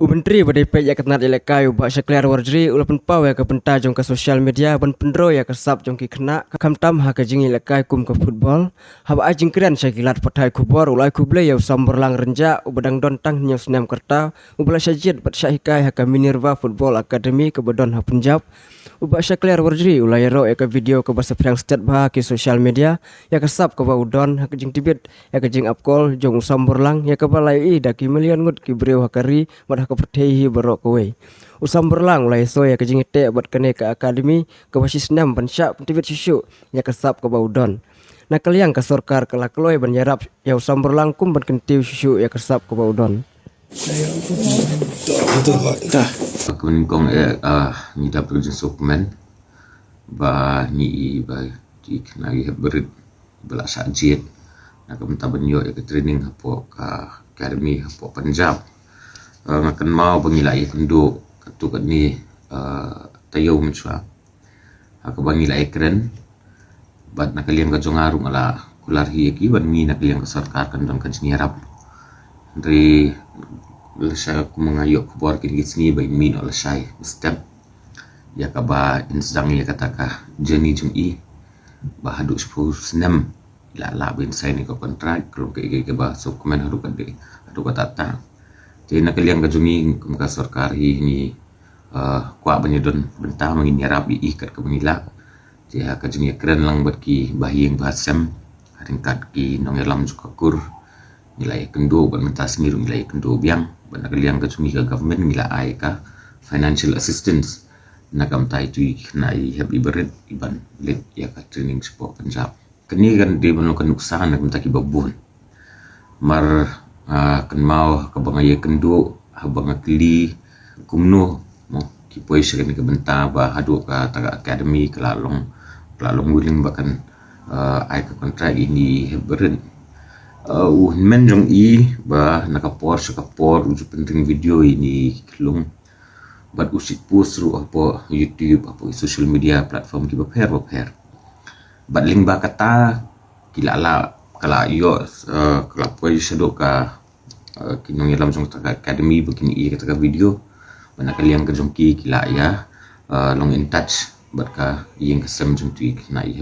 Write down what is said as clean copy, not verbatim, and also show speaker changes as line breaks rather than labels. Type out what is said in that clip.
Menteri berdepek ya kenat elekai ubak syakliar warjri ulapan pau ya ke penta jong ke sosial media ban pendro ya ke sap jong ki kena kam tam ha ke jing elekai kum ke football haba ajing keren syakilat patai kubor ulai kuble ya sambor lang renja ubadang don tang nyos nem kerta ubala syajid bat syahikai ha ke Minerva Football Academy ke Badon ha Punjab ubak syakliar warjri ulai ro ya ke video ke bahasa perang stat bah ke sosial media ya ke sap ke udon ha ke jing tibet ya ke jing apkol jong sambor lang ya ke balai i daki million ngut ki breu hakari mad ka pertehi barok kowe usam berlang ulai so ya ke jing te bat kene ke akademi ke basis nam ban syak tibet susu ya ke sap ke baudon na kaliang ke sorkar ke lakloi ban yarap ya usam berlang kum ban kentiu susu ya ke sap ke baudon
Kemudian kong ni dapat kerja dokumen bah ni bah di kenali berit belak sajid nak kementar benyo ke training hapo ka akademi hapo Punjab ngakan mau pengilai penduk ketuk ni tayo mencua ke pengilai keren bat nak kalian ke jongarung ala kular hi ki ban mi nak kalian ke sarkar kan don kan nyarap dari saya aku mengayok keluar kini sini bayi min oleh saya step ya kaba insang ya katakah jenis jum'i bahaduk 10 senam la bin saya ni ke kontrak kalau ke bah so komen haduk ade haduk tata jadi nak kalian ke jumi ke sarkari ni kuat banyedon bentah mengini rabi ikat ke menila jadi ke jumi keren lang buat ki bahing bahasam haringkat ki nongelam juga kur nilai kendo bermentah sendiri nilai kendo biang benda kalian ke cumi ke government nilai ka financial assistance nakam tai tu nai happy berit iban lit ya ka training support Punjab kini kan dia menukan nuksan nak mentaki babun mar kan mau ke bangaya kendo habang kli kumno mo kipoi sekali ke bentah ba hadu ka taga academy kelalong guling bahkan ai ke kontrak ini berit men jong i ba nakapor uju penting video ini kelung bat usit post ru apa YouTube apa social media platform ki baper bat link ba kata kilala kala yo kala poi shadow ka kinong yalam jong taka academy begini i kata video mana kalian ke jong ki kila ya long in touch bat ka yang kesem jong tu na i